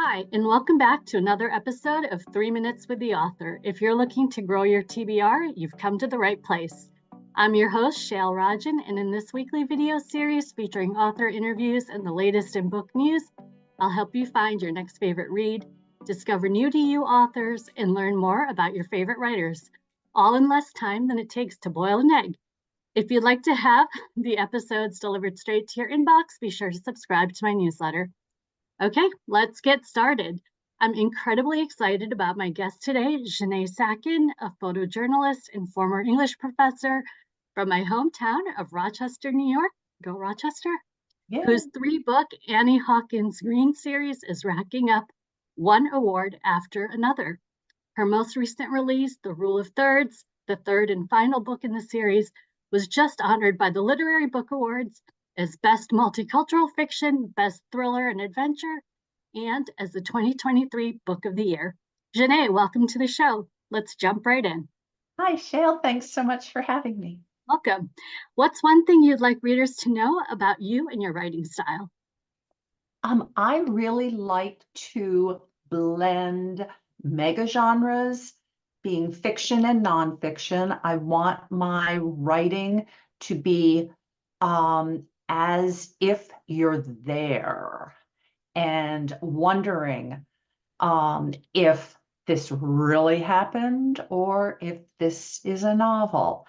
Hi, and welcome back to another episode of 3 Minutes with the Author. If you're looking to grow your TBR, you've come to the right place. I'm your host, Shail Rajan, and in this weekly video series featuring author interviews and the latest in book news, I'll help you find your next favorite read, discover new to you authors, and learn more about your favorite writers, all in less time than it takes to boil an egg. If you'd like to have the episodes delivered straight to your inbox, be sure to subscribe to my newsletter. Okay, let's get started. I'm incredibly excited about my guest today, Jeannée Sacken, a photojournalist and former English professor from my hometown of Rochester, New York. Go Rochester! Yeah. Whose 3-book Annie Hawkins Green series is racking up one award after another. Her most recent release, The Rule of Thirds, the third and final book in the series, was just honored by the Literary Book Awards as Best Multicultural Fiction, Best Thriller and Adventure, and as the 2023 Book of the Year. Jeannée, welcome to the show. Let's jump right in. Hi, Shail. Thanks so much for having me. Welcome. What's one thing you'd like readers to know about you and your writing style? I really like to blend mega genres, being fiction and nonfiction. I want my writing to be as if you're there and wondering if this really happened or if this is a novel.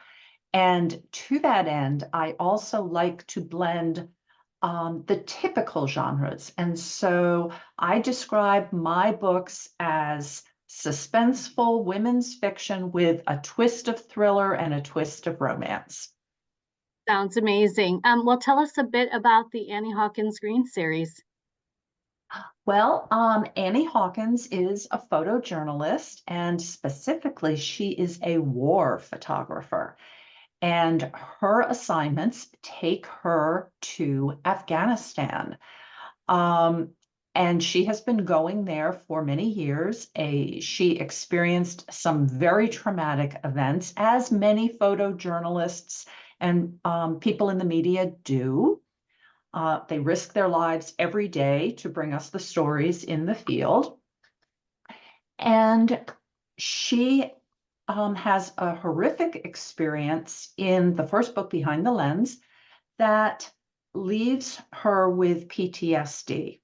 And to that end, I also like to blend the typical genres. And so I describe my books as suspenseful women's fiction with a twist of thriller and a twist of romance. Sounds amazing. Well, tell us a bit about the Annie Hawkins Green series. Well, Annie Hawkins is a photojournalist, and specifically, she is a war photographer. And her assignments take her to Afghanistan. And she has been going there for many years. She experienced some very traumatic events, as many photojournalists and people in the media do. They risk their lives every day to bring us the stories in the field. And she has a horrific experience in the first book, Behind the Lens, that leaves her with PTSD.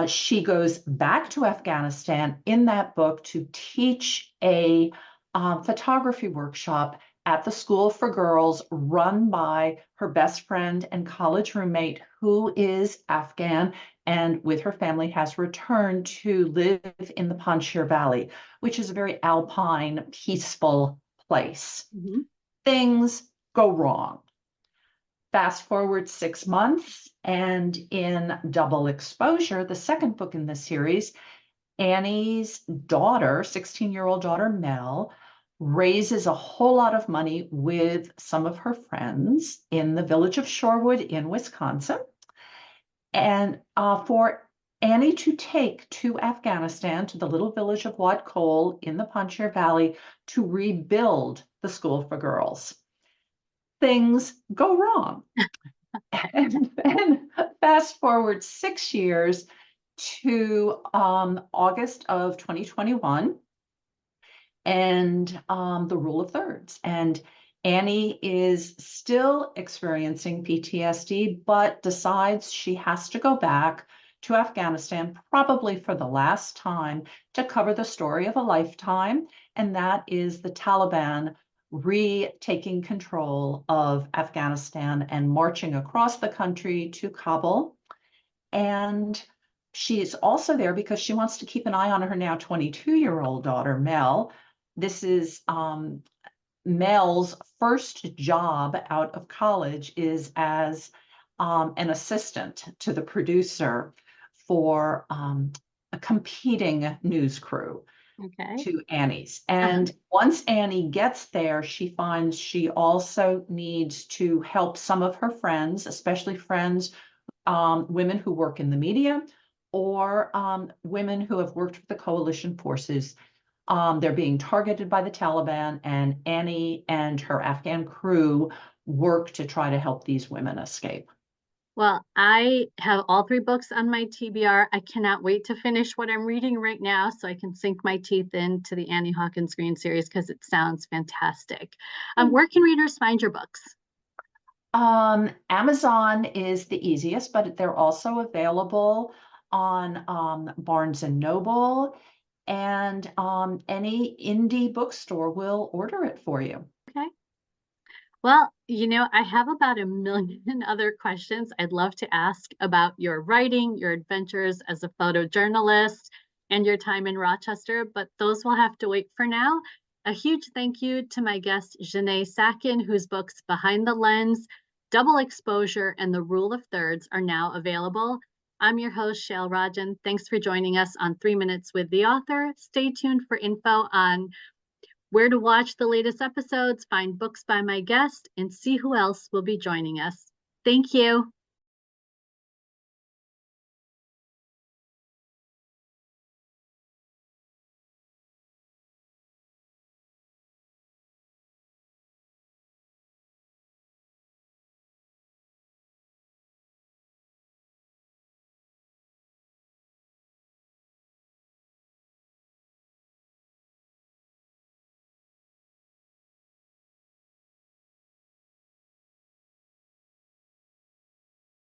She goes back to Afghanistan in that book to teach a photography workshop at the School for Girls run by her best friend and college roommate, who is Afghan and with her family has returned to live in the Panjshir Valley, which is a very alpine, peaceful place. Mm-hmm. Things go wrong. Fast forward 6 months, and in Double Exposure, the second book in the series, Annie's daughter, 16-year-old daughter Mel, raises a whole lot of money with some of her friends in the village of Shorewood in Wisconsin. And for Annie to take to Afghanistan, to the little village of Wat Kol in the Panjshir Valley, to rebuild the school for girls. Things go wrong. And then fast forward 6 years to August of 2021 and the Rule of Thirds. And Annie is still experiencing PTSD, but decides she has to go back to Afghanistan, probably for the last time, to cover the story of a lifetime. And that is the Taliban retaking control of Afghanistan and marching across the country to Kabul. And she is also there because she wants to keep an eye on her now 22-year-old daughter, Mel. This is Mel's first job out of college is as an assistant to the producer for a competing news crew. Okay. To Annie's. And once Annie gets there, she finds she also needs to help some of her friends, especially friends, women who work in the media or women who have worked with the coalition forces. They're being targeted by the Taliban, and Annie and her Afghan crew work to try to help these women escape. Well, I have all three books on my TBR. I cannot wait to finish what I'm reading right now so I can sink my teeth into the Annie Hawkins Green series because it sounds fantastic. Where can readers find your books? Amazon is the easiest, but they're also available on Barnes and Noble, and any indie bookstore will order it for you. Okay. Well, I have about a million other questions I'd love to ask about your writing, your adventures as a photojournalist, and your time in Rochester, but those will have to wait for now. A huge thank you to my guest, Jeannée Sacken, whose books Behind the Lens, Double Exposure, and The Rule of Thirds are now available. I'm your host, Shail Rajan. Thanks for joining us on 3 Minutes with the Author. Stay tuned for info on where to watch the latest episodes, find books by my guest, and see who else will be joining us. Thank you.